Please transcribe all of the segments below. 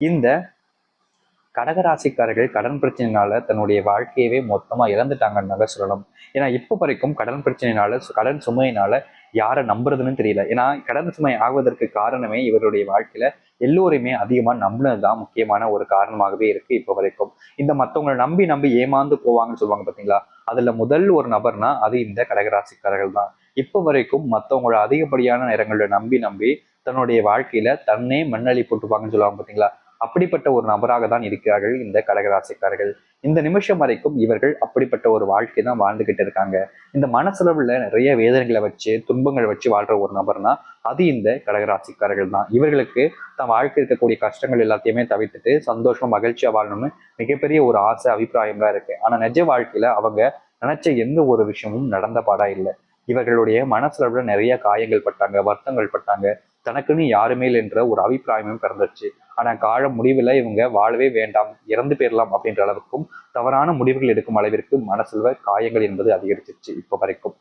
இந்த கடகராசிக்காரர்கள் கடன் பிரச்சனைனால தன்னுடைய வாழ்க்கையவே மொத்தமா இழந்துட்டாங்கன்னு சொல்லணும். ஏன்னா இப்போ வரைக்கும் கடன் பிரச்சனைனால, கடன் சுமையினால யாரை நம்புறதுன்னு தெரியல. ஏன்னா கடன் சுமை ஆகுவதற்கு காரணமே இவருடைய வாழ்க்கையில எல்லோரையுமே அதிகமா நம்பினதுதான் முக்கியமான ஒரு காரணமாகவே இருக்கு இப்போ வரைக்கும். இந்த மற்றவங்களை நம்பி நம்பி ஏமாந்து போவாங்கன்னு சொல்லுவாங்க பாத்தீங்களா, அதுல முதல் ஒரு நபர்னா அது இந்த கடகராசிக்காரர்கள் தான். இப்போ வரைக்கும் மற்றவங்களோட அதிகப்படியான நேரங்களில் நம்பி நம்பி தன்னுடைய வாழ்க்கையில தன்னே மண்ணள்ளி போட்டுப்பாங்கன்னு சொல்லுவாங்க பாத்தீங்களா, அப்படிப்பட்ட ஒரு நபராக தான் இருக்கிறார்கள் இந்த கடகராசிக்காரர்கள். இந்த நிமிஷம் வரைக்கும் இவர்கள் அப்படிப்பட்ட ஒரு வாழ்க்கை தான் வாழ்ந்துகிட்டு இருக்காங்க. இந்த மனசளவுல நிறைய வேதனைகளை வச்சு துன்பங்களை வச்சு வாழ்ற ஒரு நபர்னா அது இந்த கடகராசிக்காரர்கள் தான். இவர்களுக்கு தன் வாழ்க்கை இருக்கக்கூடிய கஷ்டங்கள் எல்லாத்தையுமே தவிர்த்துட்டு சந்தோஷமா மகிழ்ச்சியா வாழணும்னு மிகப்பெரிய ஒரு ஆசை அபிப்பிராயம் தான் இருக்கு. ஆனா நிஜ வாழ்க்கையில அவங்க நினைச்ச எந்த ஒரு விஷயமும் நடந்த பாடா இல்லை. இவர்களுடைய மனசளவுல நிறைய காயங்கள் பட்டாங்க, வருத்தங்கள் பட்டாங்க. தனக்குன்னு யாருமே என்ற ஒரு அபிப்பிராயமும் பிறந்துச்சு. ஆனா கால முடிவுல இவங்க வாழவே வேண்டாம், இறந்து போயிடலாம் அப்படின்ற அளவுக்கும் தவறான முடிவுகள் எடுக்கும் அளவிற்கு மனசுல காயங்கள் என்பது அதிகரிச்சிருச்சு இப்போ வரைக்கும்.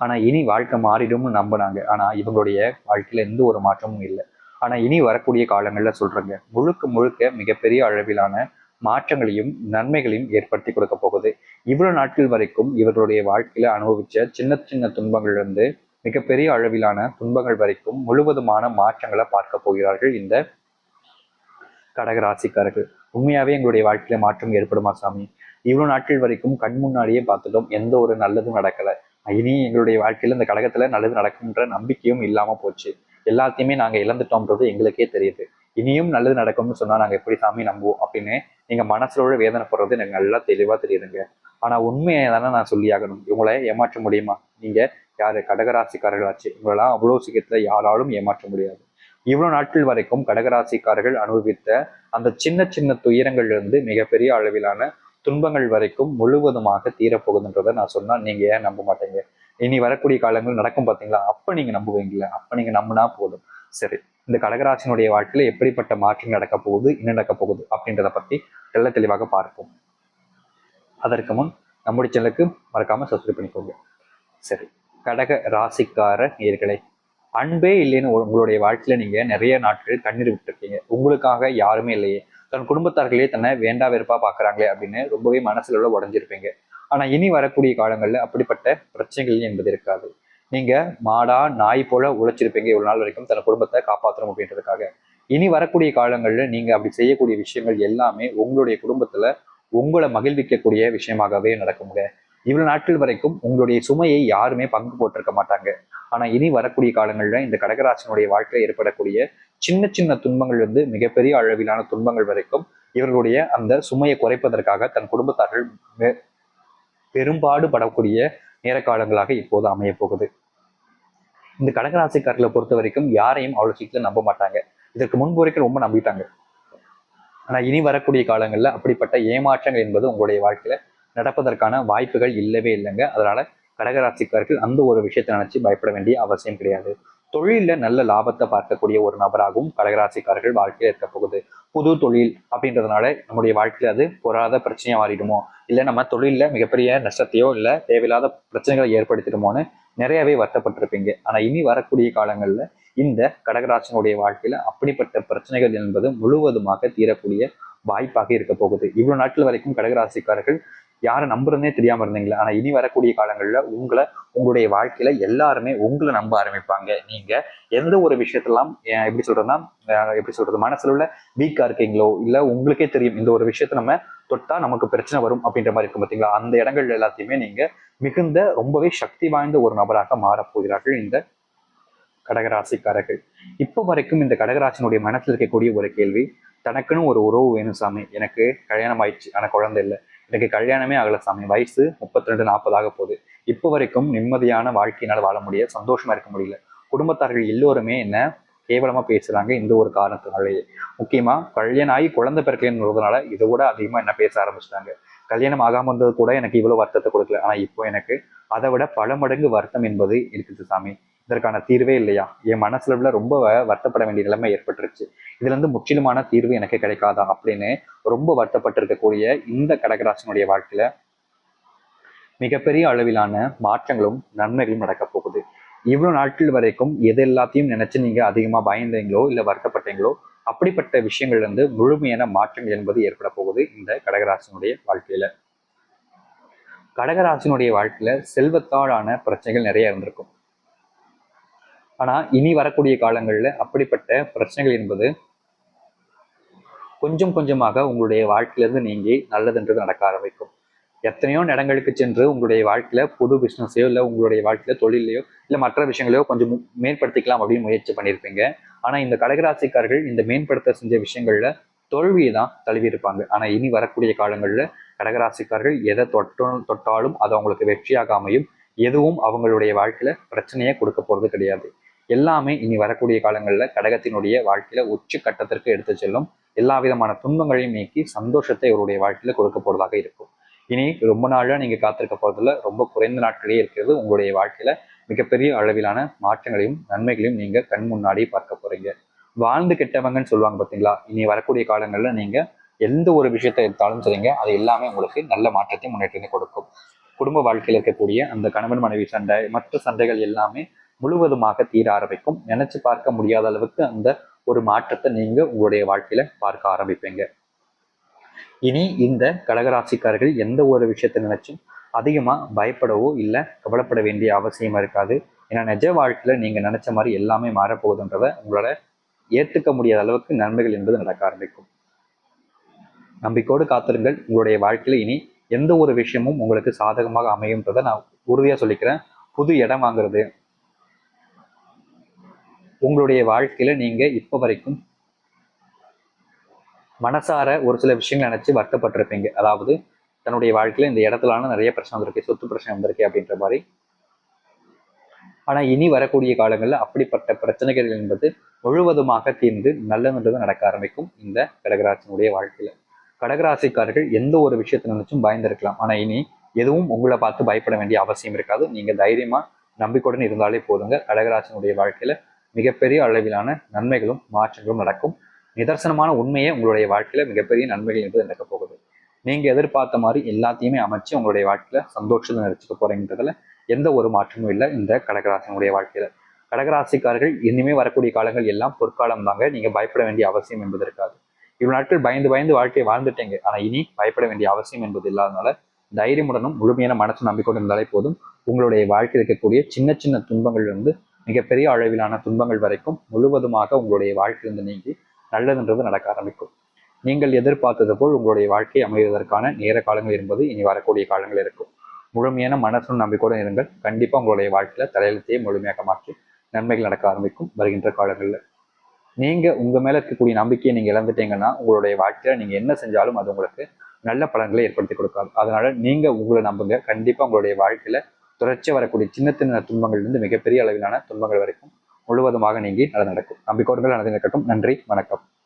ஆனா இனி வாழ்க்கை மாறிடும்னு நம்பினாங்க. ஆனா இவங்களுடைய வாழ்க்கையில எந்த ஒரு மாற்றமும் இல்லை. ஆனா இனி வரக்கூடிய காலங்கள்ல சொல்றேங்க, முழுக்க முழுக்க மிகப்பெரிய அளவிலான மாற்றங்களையும் நன்மைகளையும் ஏற்படுத்தி கொடுக்க போகுது. இவ்வளவு நாட்கள் வரைக்கும் இவர்களுடைய வாழ்க்கையில அனுபவிச்ச சின்ன சின்ன துன்பங்கள்ல இருந்து மிகப்பெரிய அளவிலான துன்பங்கள் வரைக்கும் முழுவதுமான மாற்றங்களை பார்க்க போகிறார்கள் இந்த கடகராசிக்காரர்கள். உண்மையாவே எங்களுடைய வாழ்க்கையில மாற்றம் ஏற்படுமா சாமி? இவ்வளவு நாட்கள் வரைக்கும் கண் முன்னாடியே பார்த்துட்டோம், எந்த ஒரு நல்லதும் நடக்கல. இனி எங்களுடைய வாழ்க்கையில இந்த கடகத்துல நல்லது நடக்கும்ன்ற நம்பிக்கையும் இல்லாம போச்சு. எல்லாத்தையுமே நாங்க இழந்துட்டோம்ன்றது எங்களுக்கே தெரியுது. இனியும் நல்லது நடக்கும்னு சொன்னா நாங்க எப்படி சாமி நம்புவோம் அப்படின்னு நீங்க மனசுல வேதனைப்படுறது எனக்கு நல்லா தெளிவா தெரியுதுங்க. ஆனா உண்மையை தானே நான் சொல்லி ஆகணும். இவங்களை ஏமாற்ற முடியுமா? நீங்க யாரு கடகராசிக்காரர்களாச்சு, இவங்களெல்லாம் அவ்வளவு சீக்கிரத்துல யாராலும் ஏமாற்ற முடியாது. இவ்வளவு நாட்கள் வரைக்கும் கடகராசிக்காரர்கள் அனுபவித்த அந்த சின்ன சின்ன துயரங்கள்ல இருந்து மிகப்பெரிய அளவிலான துன்பங்கள் வரைக்கும் முழுவதுமாக தீரப்போகுதுன்றதை நான் சொன்னா நீங்க ஏன் நம்ப மாட்டீங்க? இனி வரக்கூடிய காலங்கள் நடக்கும் பாத்தீங்களா, அப்ப நீங்க நம்புவீங்களா? அப்ப நீங்க நம்பினா போதும். சரி, இந்த கடகராசினுடைய வாழ்க்கையில எப்படிப்பட்ட மாற்றம் நடக்க போகுது, என்ன நடக்க போகுது அப்படின்றத பத்தி தெள்ள தெளிவாக பார்ப்போம். அதற்கு முன் நம்முடைய சேனலுக்கு மறக்காம சப்ஸ்கிரைப் பண்ணிக்கோங்க. சரி, கடக ராசிக்கார நேயர்களே, அன்பே இல்லைன்னு உங்களுடைய வாழ்க்கையில நீங்க நிறைய நாட்கள் கண்ணீர் விட்டுருக்கீங்க. உங்களுக்காக யாருமே இல்லையே, தன் குடும்பத்தார்களே தன்னை வேண்டா வெறுப்பா பாக்குறாங்களே அப்படின்னு ரொம்பவே மனசுல உடஞ்சிருப்பீங்க. ஆனா இனி வரக்கூடிய காலங்கள்ல அப்படிப்பட்ட பிரச்சனைகள் என்பது இருக்காது. நீங்க மாடா நாய் போல உழைச்சிருப்பீங்க இவ்வளவு நாள் வரைக்கும் தன் குடும்பத்தை காப்பாற்றணும் அப்படின்றதுக்காக. இனி வரக்கூடிய காலங்கள்ல நீங்க அப்படி செய்யக்கூடிய விஷயங்கள் எல்லாமே உங்களுடைய குடும்பத்துல உங்களை மகிழ்விக்கக்கூடிய விஷயமாகவே நடக்குங்க. இவ்வளவு நாட்கள் வரைக்கும் உங்களுடைய சுமையை யாருமே பங்கு போட்டிருக்க மாட்டாங்க. ஆனா இனி வரக்கூடிய காலங்கள்ல இந்த கடகராசினுடைய வாழ்க்கையில் ஏற்படக்கூடிய சின்ன சின்ன துன்பங்கள் வந்து மிகப்பெரிய அளவிலான துன்பங்கள் வரைக்கும் இவர்களுடைய அந்த சுமையை குறைப்பதற்காக தன் குடும்பத்தார்கள் பெரும்பாடு படக்கூடிய நேர காலங்களாக இப்போது அமைய போகுது. இந்த கடகராசிக்காரர்களை பொறுத்த வரைக்கும் யாரையும் அவ்வளவு சீக்கிரம் நம்ப மாட்டாங்க. இதற்கு முன்பு வரைக்கும் ரொம்ப நம்பிட்டாங்க. ஆனா இனி வரக்கூடிய காலங்கள்ல அப்படிப்பட்ட ஏமாற்றங்கள் என்பது உங்களுடைய வாழ்க்கையில நடப்பதற்கான வாய்ப்புகள் இல்லவே இல்லைங்க. அதனால கடகராசிக்காரர்கள் அந்த ஒரு விஷயத்தை நினைச்சு பயப்பட வேண்டிய அவசியம் கிடையாது. தொழில நல்ல லாபத்தை பார்க்கக்கூடிய ஒரு நபராகவும் கடகராசிக்காரர்கள் வாழ்க்கையில இருக்க போகுது. புது தொழில் அப்படின்றதுனால நம்முடைய வாழ்க்கையில அது பொறாத பிரச்சனையா மாறிடுமோ, இல்லை நம்ம தொழில மிகப்பெரிய நஷ்டத்தையோ இல்லை தேவையில்லாத பிரச்சனைகளை ஏற்படுத்திடுமோன்னு நிறையவே வருத்தப்பட்டிருப்பீங்க. ஆனா இனி வரக்கூடிய காலங்கள்ல இந்த கடகராசினுடைய வாழ்க்கையில அப்படிப்பட்ட பிரச்சனைகள் என்பது முழுவதுமாக தீரக்கூடிய வாய்ப்பாக இருக்க போகுது. இவ்வளவு நாட்கள் வரைக்கும் கடகராசிக்காரர்கள் யாரை நம்புறதுனே தெரியாம இருந்தீங்களா, ஆனா இனி வரக்கூடிய காலங்கள்ல உங்களுடைய வாழ்க்கையில எல்லாருமே உங்களை நம்ப ஆரம்பிப்பாங்க. நீங்க எந்த ஒரு விஷயத்தெல்லாம் எப்படி சொல்றது மனசுல உள்ள வீக்கா இருக்கீங்களோ, இல்ல உங்களுக்கே தெரியும் இந்த ஒரு விஷயத்த நம்ம தொட்டா நமக்கு பிரச்சனை வரும் அப்படின்ற மாதிரி இருக்கும் பாத்தீங்களா, அந்த இடங்கள் எல்லாத்தையுமே நீங்க மிகுந்த ரொம்பவே சக்தி வாய்ந்த ஒரு நபராக மாறப்போகிறார்கள் இந்த கடகராசிக்காரர்கள். இப்போ வரைக்கும் இந்த கடகராசினுடைய மனசுல இருக்கக்கூடிய ஒரு கேள்வி, தனக்குன்னு ஒரு உறவு வேணும் சாமி, எனக்கு கல்யாணம் ஆயிடுச்சு ஆனா குழந்தை இல்லை, எனக்கு கல்யாணமே ஆகல சாமி, வயசு 32 40 போகுது, இப்போ வரைக்கும் நிம்மதியான வாழ்க்கையினால் வாழ முடியல, சந்தோஷமா இருக்க முடியல, குடும்பத்தார்கள் எல்லோருமே என்ன கேவலமா பேசுறாங்க இந்த ஒரு காரணத்தினாலேயே. முக்கியமா கல்யாணம் ஆகி குழந்தை பிறக்கலன்றதுனால இதை விட அதிகமா என்ன பேச ஆரம்பிச்சிட்டாங்க. கல்யாணம் ஆகாம இருந்தது கூட எனக்கு இவ்வளவு வருத்தத்தை கொடுக்கல, ஆனா இப்போ எனக்கு அதை விட பல மடங்கு வருத்தம் என்பது இருக்குது சாமி. இதற்கான தீர்வே இல்லையா? என் மனசுல ரொம்ப வருத்தப்பட வேண்டிய நிலைமை ஏற்பட்டுருச்சு. இதுல இருந்து முற்றிலுமான தீர்வு எனக்கு கிடைக்காதா அப்படின்னு ரொம்ப வருத்தப்பட்டு இருக்கக்கூடிய இந்த கடகராசினுடைய வாழ்க்கையில மிகப்பெரிய அளவிலான மாற்றங்களும் நன்மைகளும் நடக்க போகுது. இவ்வளவு நாட்கள் வரைக்கும் எது எல்லாத்தையும் நினைச்சு நீங்க அதிகமா பயந்தீங்களோ இல்ல வருத்தப்பட்டீங்களோ அப்படிப்பட்ட விஷயங்கள்ல இருந்து முழுமையான மாற்றங்கள் என்பது ஏற்பட போகுது இந்த கடகராசினுடைய வாழ்க்கையில. கடகராசினுடைய வாழ்க்கையில செல்வத்தாலான பிரச்சனைகள் நிறைய இருந்திருக்கும். ஆனா இனி வரக்கூடிய காலங்கள்ல அப்படிப்பட்ட பிரச்சனைகள் என்பது கொஞ்சம் கொஞ்சமாக உங்களுடைய வாழ்க்கையிலிருந்து நீங்கி நல்லதுன்றது நடக்க ஆரம்பிக்கும். எத்தனையோ இடங்களுக்கு சென்று உங்களுடைய வாழ்க்கையில புது பிசினஸையோ இல்லை உங்களுடைய வாழ்க்கையில தொழிலையோ இல்லை மற்ற விஷயங்களையோ கொஞ்சம் மேம்படுத்திக்கலாம் அப்படின்னு முயற்சி பண்ணியிருப்பீங்க. ஆனா இந்த கடகராசிக்காரர்கள் இந்த மேம்படுத்த செஞ்ச விஷயங்கள்ல தோல்வியை தான் தழுவி இருப்பாங்க. ஆனா இனி வரக்கூடிய காலங்கள்ல கடகராசிக்காரர்கள் எதை தொட்டாலும் அது அவங்களுக்கு வெற்றியாக அமையும். எதுவும் அவங்களுடைய வாழ்க்கையில பிரச்சனையே கொடுக்க போறது கிடையாது. எல்லாமே இனி வரக்கூடிய காலங்கள்ல கடகத்தினுடைய வாழ்க்கையில உச்ச கட்டத்திற்கு எடுத்து செல்லும். எல்லா விதமான துன்பங்களையும் நீக்கி சந்தோஷத்தை இவருடைய வாழ்க்கையில கொடுக்க போறதாக இருக்கும். இனி ரொம்ப நாளா நீங்க காத்திருக்க போறதுல ரொம்ப குறைந்த நாட்களே இருக்கிறது. உங்களுடைய வாழ்க்கையில மிகப்பெரிய அளவிலான மாற்றங்களையும் நன்மைகளையும் நீங்க கண் முன்னாடி பார்க்க போறீங்க. வாழ்ந்து கெட்டவங்கன்னு சொல்லுவாங்க பார்த்தீங்களா? இனி வரக்கூடிய காலங்கள்ல நீங்க எந்த ஒரு விஷயத்தை எடுத்தாலும் சரிங்க, அது எல்லாமே உங்களுக்கு நல்ல மாற்றத்தை முன்னேற்றத்தை கொடுக்கும். குடும்ப வாழ்க்கையில் இருக்கக்கூடிய அந்த கணவன் மனைவி சண்டை, மற்ற சண்டைகள் எல்லாமே முழுவதுமாக தீர ஆரம்பிக்கும். நினைச்சு பார்க்க முடியாத அளவுக்கு அந்த ஒரு மாற்றத்தை நீங்க உங்களுடைய வாழ்க்கையில பார்க்க ஆரம்பிப்பீங்க. இனி இந்த கடகராசிக்காரர்கள் எந்த ஒரு விஷயத்தை நினைச்சும் அதிகமா பயப்படவோ இல்லை கவலைப்பட வேண்டிய அவசியம் இருக்காது. ஏன்னா நிஜ வாழ்க்கையில நீங்க நினைச்ச மாதிரி எல்லாமே மாறப்போகுதுன்றத உங்களால ஏற்றுக்க முடியாத அளவுக்கு நன்மைகள் என்பது நடக்க ஆரம்பிக்கும். நம்பிக்கையோடு காத்திருங்கள். உங்களுடைய வாழ்க்கையில இனி எந்த ஒரு விஷயமும் உங்களுக்கு சாதகமாக அமையும்ன்றதை நான் உறுதியா சொல்லிக்கிறேன். புது இடம் வாங்குறது, உங்களுடைய வாழ்க்கையில நீங்க இப்ப வரைக்கும் மனசார ஒரு சில விஷயங்கள் நினைச்சு வருத்தப்பட்டிருப்பீங்க. அதாவது தன்னுடைய வாழ்க்கையில இந்த இடத்துலான நிறைய பிரச்சனை வந்திருக்கு, சொத்து பிரச்சனை வந்திருக்கு அப்படின்ற மாதிரி. ஆனா இனி வரக்கூடிய காலங்கள்ல அப்படிப்பட்ட பிரச்சனைகள் என்பது முழுவதுமாக தீர்ந்து நல்லதுன்றது நடக்க ஆரம்பிக்கும் இந்த கடகராசினுடைய வாழ்க்கையில. கடகராசிக்காரர்கள் எந்த ஒரு விஷயத்தை நினைச்சும் பயந்திருக்கலாம். ஆனா இனி எதுவும் உங்களை பார்த்து பயப்பட வேண்டிய அவசியம் இருக்காது. நீங்க தைரியமா நம்பிக்கையுடன் இருந்தாலே போதுங்க. கடகராசினுடைய வாழ்க்கையில மிகப்பெரிய அளவிலான நன்மைகளும் மாற்றங்களும் நடக்கும். நிதர்சனமான உண்மையே உங்களுடைய வாழ்க்கையில மிகப்பெரிய நன்மைகள் என்பது நடக்க போகுது. நீங்க எதிர்பார்த்த மாதிரி எல்லாத்தையுமே அமைச்சு உங்களுடைய வாழ்க்கையில சந்தோஷத்தை நினைச்சுக்க போறீங்கன்றதுல எந்த ஒரு மாற்றமும் இல்லை இந்த கடகராசினுடைய வாழ்க்கையில. கடகராசிக்காரர்கள் இனிமே வரக்கூடிய காலங்கள் எல்லாம் பொற்காலம் தாங்க. நீங்க பயப்பட வேண்டிய அவசியம் என்பது இருக்காது. இவ்வளவு நாட்கள் பயந்து பயந்து வாழ்க்கையை வாழ்ந்துட்டீங்க. ஆனா இனி பயப்பட வேண்டிய அவசியம் என்பது இல்லாதனால தைரியமுடனும் முழுமையான மனசு நம்பிக்கொண்டு இருந்தாலே போதும். உங்களுடைய வாழ்க்கையில் இருக்கக்கூடிய சின்ன சின்ன துன்பங்கள் இருந்து மிகப்பெரிய அளவிலான துன்பங்கள் வரைக்கும் முழுவதுமாக உங்களுடைய வாழ்க்கையிலிருந்து நீங்கி நல்லதுன்றது நடக்க ஆரம்பிக்கும். நீங்கள் எதிர்பார்த்தது போல் உங்களுடைய வாழ்க்கை அமைவதற்கான நேர காலங்கள் என்பது இனி வரக்கூடிய காலங்கள் இருக்கும். முழுமையான மனசும் நம்பிக்கையுடன் இருங்கள். கண்டிப்பா உங்களுடைய வாழ்க்கையில தலையெழுத்தையே முழுமையாக மாற்றி நன்மைகள் நடக்க ஆரம்பிக்கும் வருகின்ற காலங்கள்ல. நீங்க உங்க மேல இருக்கக்கூடிய நம்பிக்கையை நீங்க இழந்துட்டீங்கன்னா உங்களுடைய வாழ்க்கையில நீங்க என்ன செஞ்சாலும் அது உங்களுக்கு நல்ல பலன்களை ஏற்படுத்தி கொடுக்காது. அதனால நீங்க உங்களை நம்புங்க. கண்டிப்பா உங்களுடைய வாழ்க்கையில தொடர்ச்சியா வரக்கூடிய சின்ன சின்ன துன்பங்கள்ல இருந்து மிகப்பெரிய அளவிலான துன்பங்கள் வரைக்கும் முழுவதுமாக நீங்கி நல்லது நடக்கும். நம்பிக்கையோடு நல்லது நடக்கட்டும். நன்றி, வணக்கம்.